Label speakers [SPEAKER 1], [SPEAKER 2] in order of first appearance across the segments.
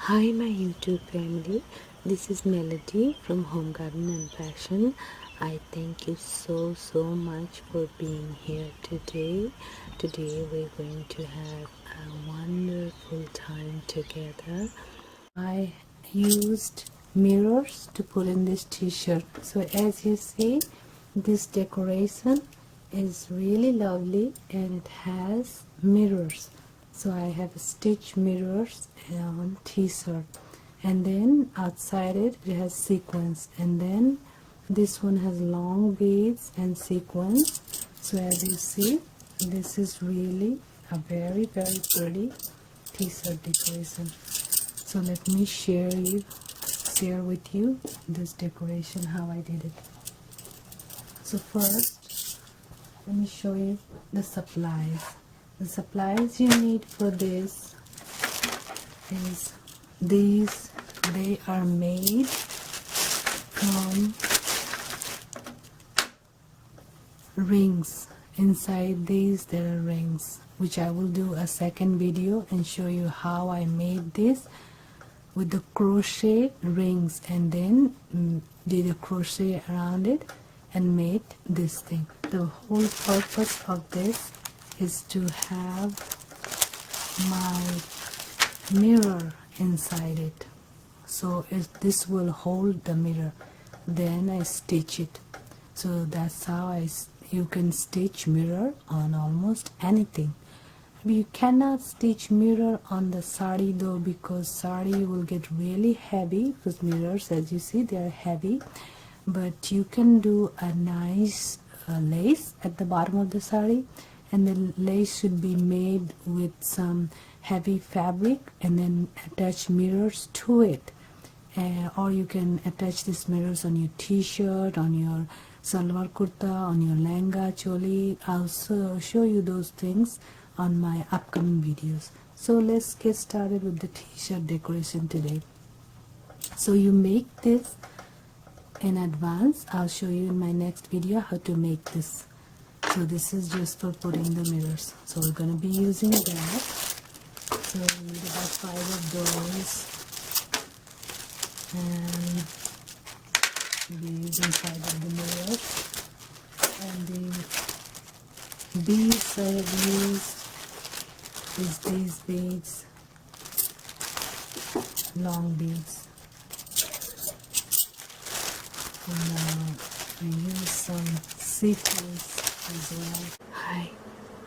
[SPEAKER 1] Hi my YouTube family, this is Melody from Home Garden and Fashion. I thank you so much for being here today. Today we're going to have a wonderful time together. I used mirrors to put in this t-shirt. So as you see, this decoration is really lovely and it has mirrors. So I have stitched mirrors on t-shirt, and then outside it has sequins, and then this one has long beads and sequins. So as you see, this is really a very pretty t-shirt decoration. So let me share with you this decoration, how I did it. So first, let me show you the supplies. The supplies you need for this is these. They are made from rings. Inside these there are rings, which I will do a second video and show you how I made this with the crochet rings, and then did a crochet around it and made this thing. The whole purpose of this is to have my mirror inside it, so this will hold the mirror. Then I stitch it. So that's how you can stitch mirror on almost anything. You cannot stitch mirror on the sari though, because sari will get really heavy, because mirrors, as you see, they are heavy. But you can do a nice lace at the bottom of the sari, and the lace should be made with some heavy fabric and then attach mirrors to it. Or you can attach these mirrors on your t-shirt, on your salwar kurta, on your langa choli. I'll show you those things on my upcoming videos. So let's get started with the t-shirt decoration today. So you make this in advance. I'll show you in my next video how to make this. So this is just for putting the mirrors. So we're going to be using that. So we need about 5 of those, and we'll be using 5 of the mirrors. And the beads I have used is these beads, long beads. And I use some sequins as well. Hi,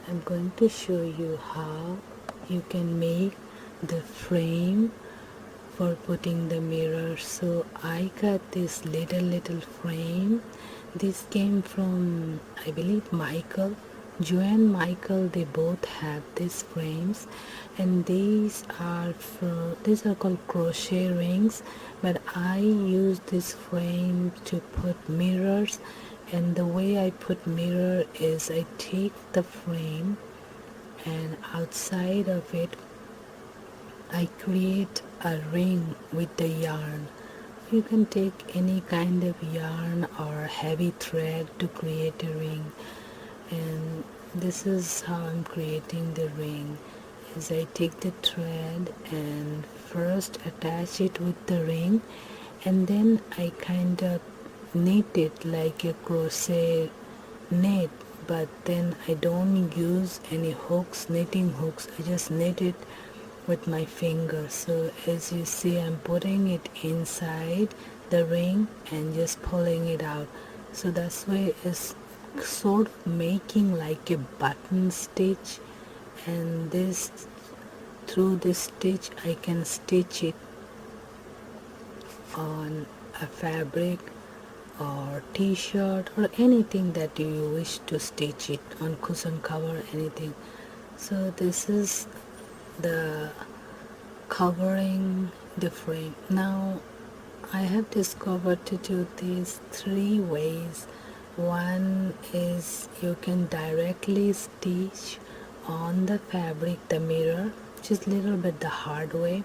[SPEAKER 1] I'm going to show you how you can make the frame for putting the mirror. So I got this little frame. This came from, I believe, Michael. Joe and Michael, they both have these frames, and these are called crochet rings, but I use this frame to put mirrors. And the way I put mirror is I take the frame, and outside of it I create a ring with the yarn. You can take any kind of yarn or heavy thread to create a ring. And this is how I'm creating the ring. Is I take the thread and first attach it with the ring, and then I kind of knit it like a crochet knit, but then I don't use any hooks, knitting hooks. I just knit it with my fingers. So as you see, I'm putting it inside the ring and just pulling it out. So that's why it's sort of making like a button stitch, and this, through this stitch I can stitch it on a fabric or t-shirt or anything that you wish to stitch it on, cushion cover, anything. So this is the covering the frame. Now I have discovered to do these 3 ways. One is you can directly stitch on the fabric the mirror, just a little bit the hard way,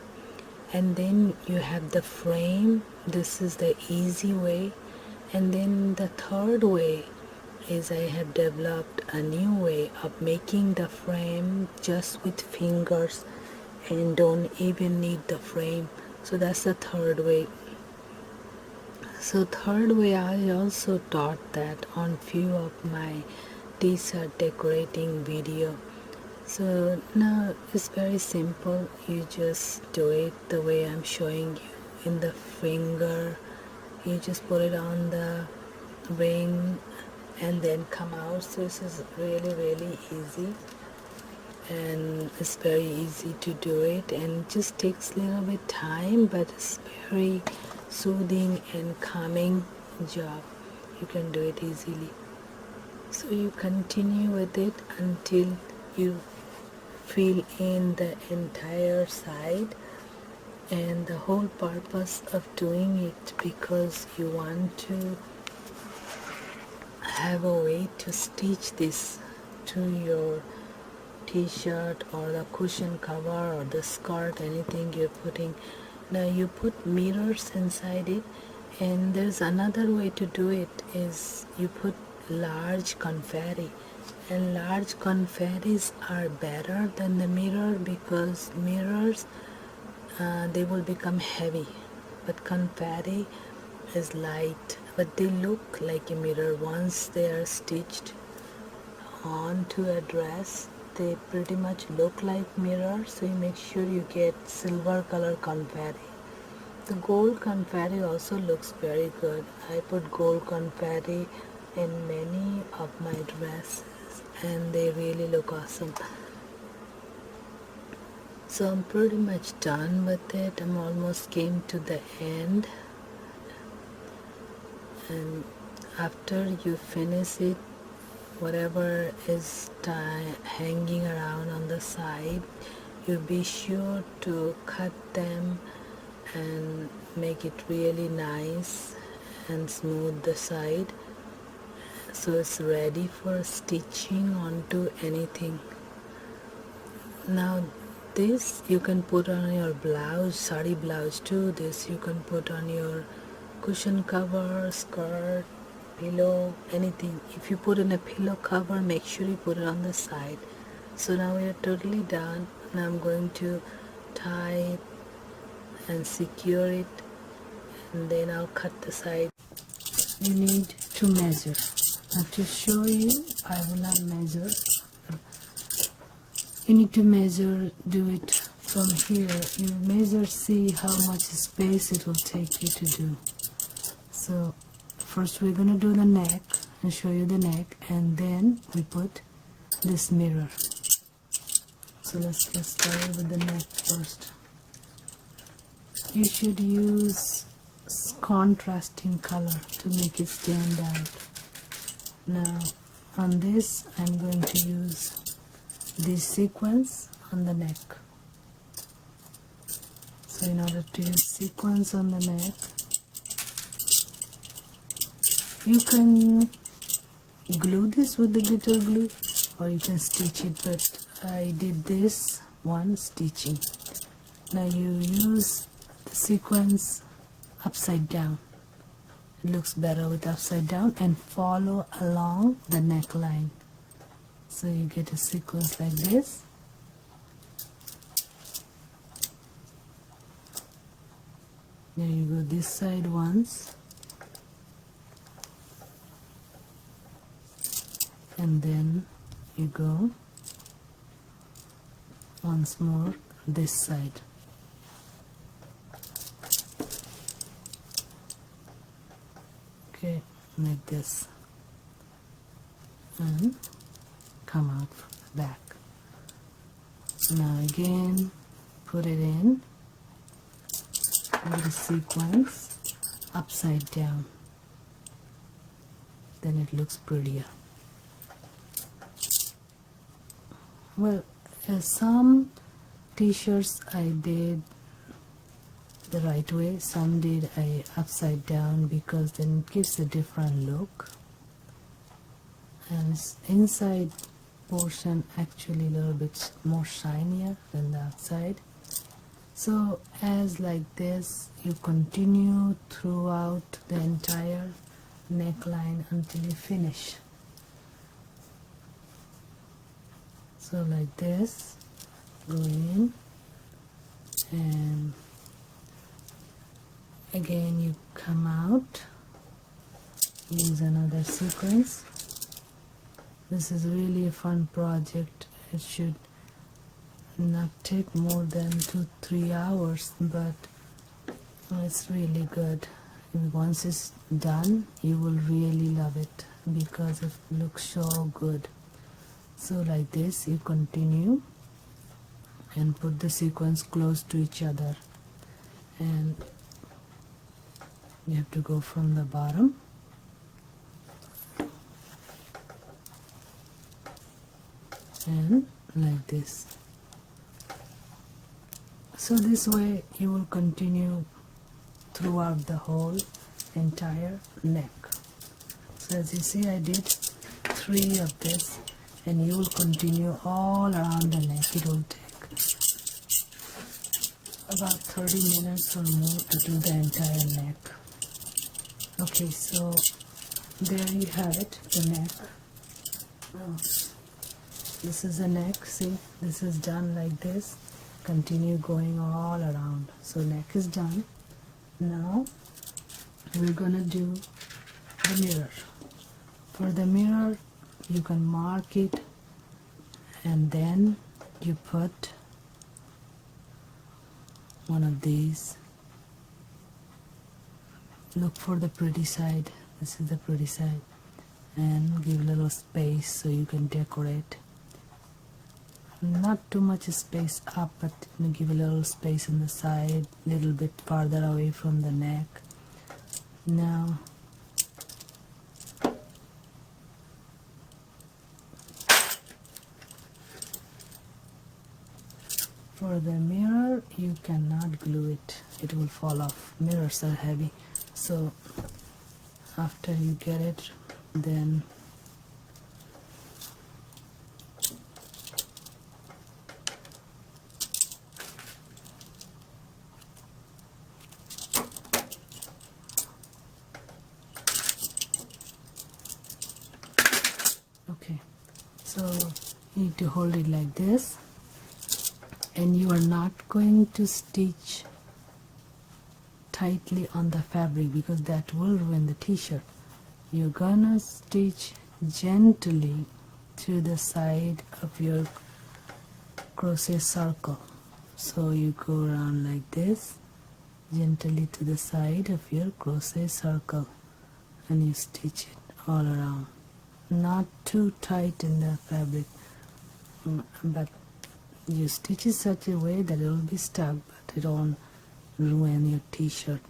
[SPEAKER 1] and then you have the frame. This is the easy way. And then the third way is I have developed a new way of making the frame just with fingers, and don't even need the frame. So that's the third way. So third way, I also taught that on few of my t-shirt decorating video. So now it's very simple. You just do it the way I'm showing you in the finger. You just put it on the ring and then come out. So this is really easy, and it's very easy to do it, and it just takes a little bit time, but it's very soothing and calming job. You can do it easily. So you continue with it until you fill in the entire side, and the whole purpose of doing it because you want to have a way to stitch this to your t-shirt or the cushion cover or the skirt, anything you're putting. Now you put mirrors inside it, and there's another way to do it is you put large confetti, and large confettis are better than the mirror because mirrors they will become heavy, but confetti is light, but they look like a mirror once they are stitched onto a dress. They pretty much look like mirrors, so you make sure you get silver color confetti. The gold confetti also looks very good. I put gold confetti in many of my dresses and they really look awesome. So I'm pretty much done with it. I'm almost came to the end, and after you finish it, whatever is hanging around on the side, you be sure to cut them and make it really nice and smooth the side so it's ready for stitching onto anything. Now this you can put on your blouse, sari blouse too. This you can put on your cushion cover, skirt, pillow, anything. If you put in a pillow cover, make sure you put it on the side. So now we are totally done. Now I'm going to tie and secure it, and then I'll cut the side. You need to measure. Now to show you, I will not measure. You need to measure, do it from here. You measure, see how much space it will take you to do. So first we're going to do the neck and show you the neck, and then we put this mirror. So let's get started with the neck first. You should use contrasting color to make it stand out. Now on this I'm going to use these sequins on the neck. So in order to use sequins on the neck, you can glue this with the glitter glue or you can stitch it, but I did this one stitching. Now you use the sequins upside down. It looks better with upside down, and follow along the neckline. So you get a sequence like this. There you go, this side once, and then you go once more this side. Okay, like this, and come out from the back. Now again, put it in with the sequence upside down. Then it looks prettier. Well, some t-shirts I did the right way, some did I upside down because then it gives a different look, and inside portion actually a little bit more shinier than the outside. So as like this you continue throughout the entire neckline until you finish. So like this, go in And again you come out, use another sequence. This is really a fun project. It should not take more than 2-3 hours, but it's really good. And once it's done, you will really love it because it looks so good. So like this you continue and put the sequence close to each other, and you have to go from the bottom and like this. So this way you will continue throughout the whole entire neck. So as you see, I did 3 of this, and you will continue all around the neck. It will take about 30 minutes or more to do the entire neck. Okay, so there you have it, the neck. Oh, this is the neck. See, this is done like this. Continue going all around. So neck is done. Now we're gonna do the mirror. For the mirror, you can mark it, and then you put one of these. Look for the pretty side. This is the pretty side, and give a little space so you can decorate. Not too much space up, but give a little space on the side, little bit farther away from the neck. Now for the mirror, you cannot glue it. It will fall off. Mirrors are heavy. So after you get it, then okay, so you need to hold it like this, and you are not going to stitch tightly on the fabric because that will ruin the t-shirt. You're gonna stitch gently to the side of your crochet circle. So you go around like this, gently to the side of your crochet circle, and you stitch it all around. Not too tight in the fabric, but you stitch it such a way that it will be stuck, but it won't ruin your t-shirt.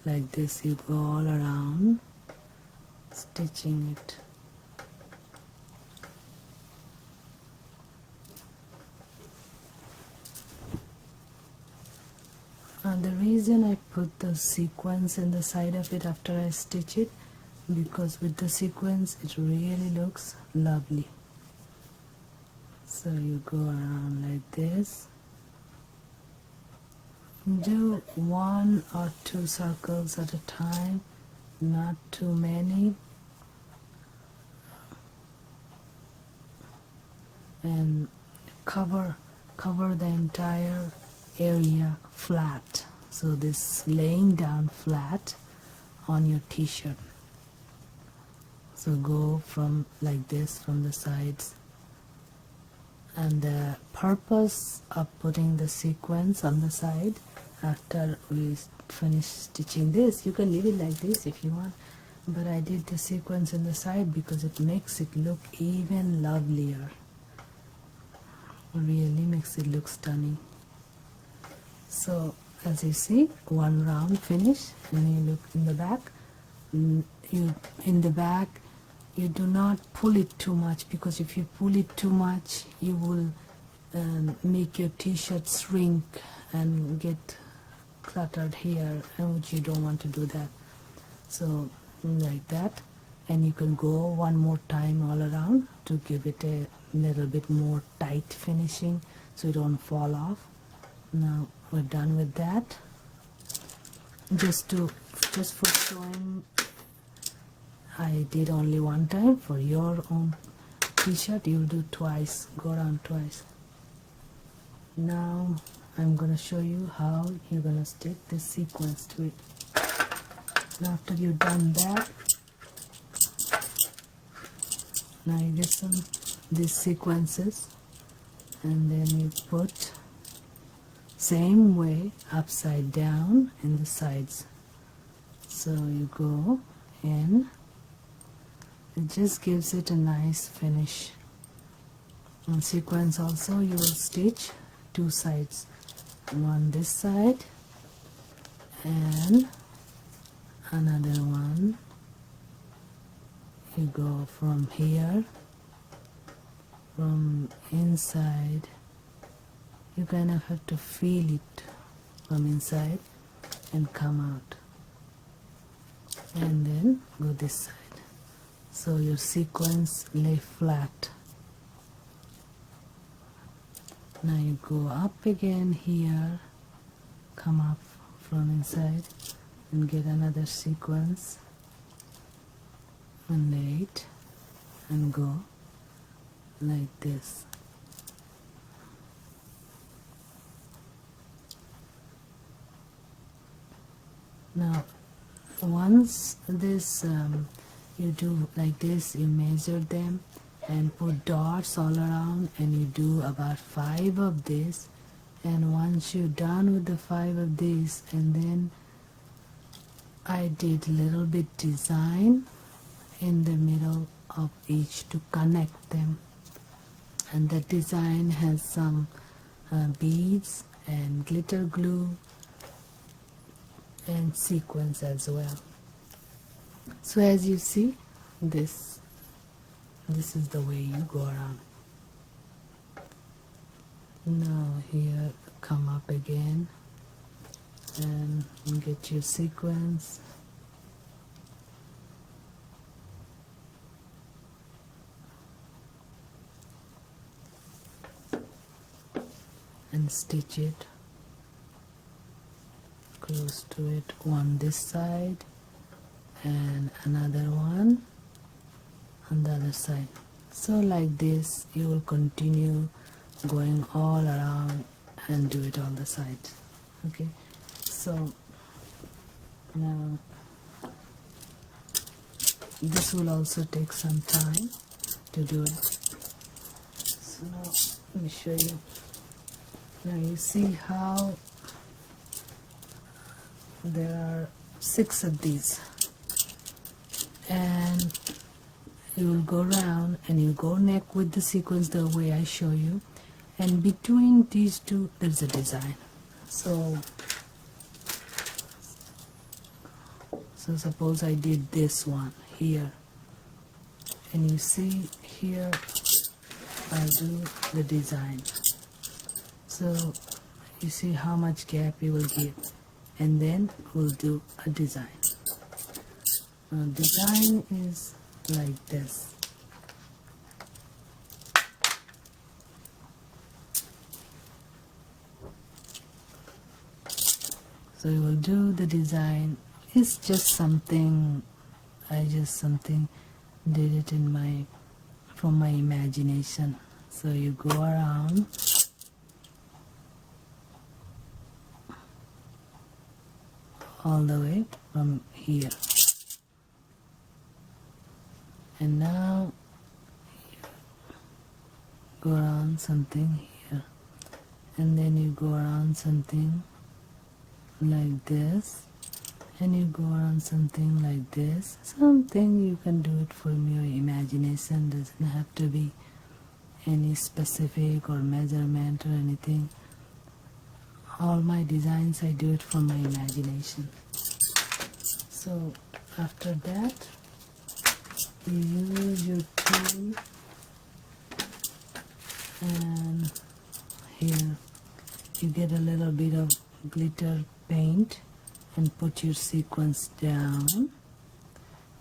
[SPEAKER 1] Like this, you go all around stitching it. And the reason I put the sequins in the side of it after I stitch it, because with the sequins it really looks lovely. So you go around like this. Do 1 or 2 circles at a time, not too many. And cover the entire area flat. So this laying down flat on your t-shirt. So go from like this from the sides. And the purpose of putting the sequins on the side, after we finish stitching this, you can leave it like this if you want, but I did the sequins on the side because it makes it look even lovelier. Really makes it look stunning. So as you see, 1 round finish, and you look in the back. In the back, you do not pull it too much, because if you pull it too much, you will make your t-shirt shrink and get cluttered here, and which you don't want to do that. So like that, and you can go 1 more time all around to give it a little bit more tight finishing so it don't fall off. Now we're done with that. Just for showing, I did only 1 time. For your own t-shirt, you'll do twice, go around twice. Now I'm gonna show you how you're gonna stick this sequence to it. And after you've done that, now you get some these sequences, and then you put same way upside down in the sides. So you go in, it just gives it a nice finish. On sequence also you will stitch two sides, one this side and another one. You go from here, from inside, you kind of have to feel it from inside and come out, and then go this side. So your sequence lay flat. Now you go up again here, come up from inside and get another sequence and lay it and go like this. Now once this you do like this, you measure them and put dots all around, and you do about 5 of this. And once you're done with the 5 of these, and then I did little bit design in the middle of each to connect them, and the design has some beads and glitter glue and sequins as well. So as you see, this is the way you go around. Now here, come up again and get your sequence. And stitch it close to it, one this side and another one on the other side. So like this you will continue going all around and do it on the sides. Okay, so now this will also take some time to do it. So now let me show you. Now you see how there are 6 of these, and you will go around and you go neck with the sequence the way I show you, and between these two there's a design. So suppose I did this one here, and you see here I'll do the design. So you see how much gap you will give, and then we'll do a design. Now design is like this. So you will do the design. It's just something, I just did it in from my imagination. So you go around all the way from here, and now you go around something here, and then you go around something like this, and you go around something like this. Something you can do it from your imagination, doesn't have to be any specific or measurement or anything. All my designs I do it from my imagination. So after that you use your tool, and here you get a little bit of glitter paint and put your sequence down.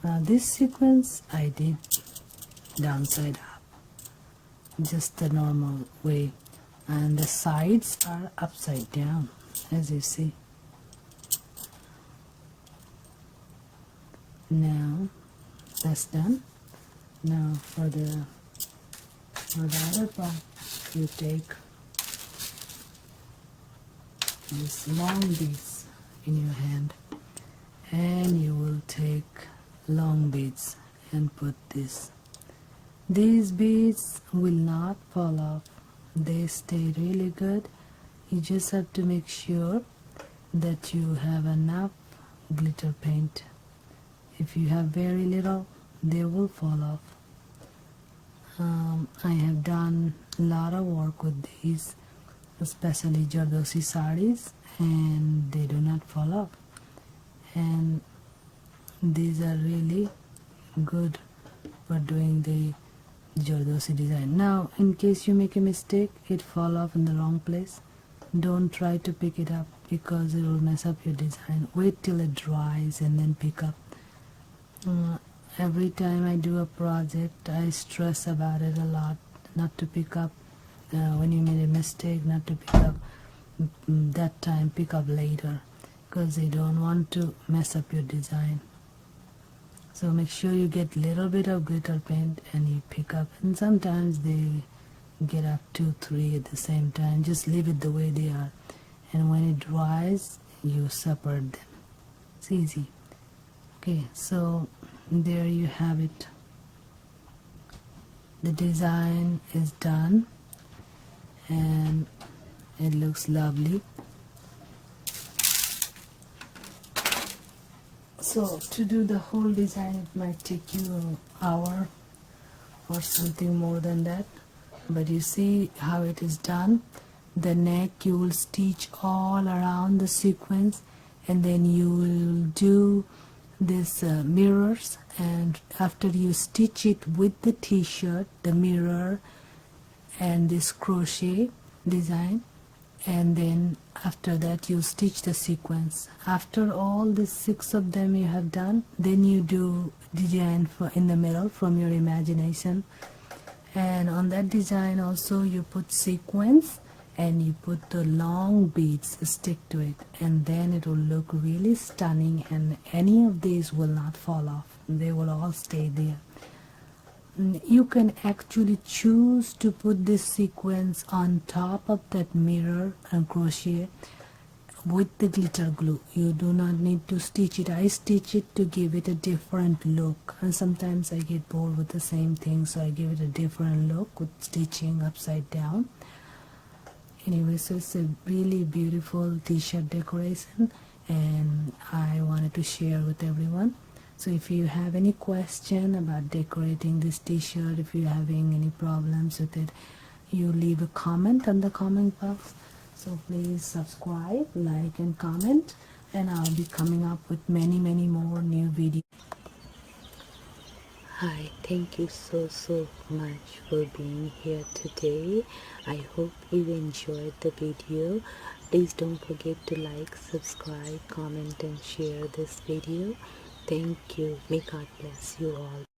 [SPEAKER 1] Now this sequence I did downside up, just the normal way, and the sides are upside down, as you see. Now that's done. Now for the other part, you take these long beads in your hand, and you will take long beads and put this. These beads will not fall off. They stay really good. You just have to make sure that you have enough glitter paint. If you have very little, they will fall off. I have done a lot of work with these, especially Jardosi sarees, and they do not fall off. And these are really good for doing the Jardosi design. Now, in case you make a mistake, it fall off in the wrong place, don't try to pick it up because it will mess up your design. Wait till it dries and then pick up. Every time I do a project, I stress about it a lot, not to pick up when you made a mistake, not to pick up that time, pick up later, because they don't want to mess up your design. So make sure you get little bit of glitter paint and you pick up, and sometimes they get up 2, 3 at the same time. Just leave it the way they are, and when it dries, you separate them. It's easy. Okay, so there you have it. The design is done and it looks lovely. So to do the whole design, it might take you an hour or something more than that, but you see how it is done. The neck, you will stitch all around the sequence, and then you will do this mirrors, and after you stitch it with the t-shirt, the mirror and this crochet design, and then after that you stitch the sequence. After all the 6 of them you have done, then you do design in the middle from your imagination, and on that design also you put sequence and you put the long beads, stick to it, and then it will look really stunning, and any of these will not fall off. They will all stay there. You can actually choose to put this sequence on top of that mirror and crochet with the glitter glue. You do not need to stitch it. I stitch it to give it a different look, and sometimes I get bored with the same thing, so I give it a different look with stitching upside down. Anyway, so it's a really beautiful t-shirt decoration, and I wanted to share with everyone. So if you have any question about decorating this t-shirt, if you're having any problems with it, you leave a comment on the comment box. So please subscribe, like and comment, and I'll be coming up with many more new videos. Hi, thank you so much for being here today. I hope you enjoyed the video. Please don't forget to like, subscribe, comment and share this video. Thank you. May God bless you all.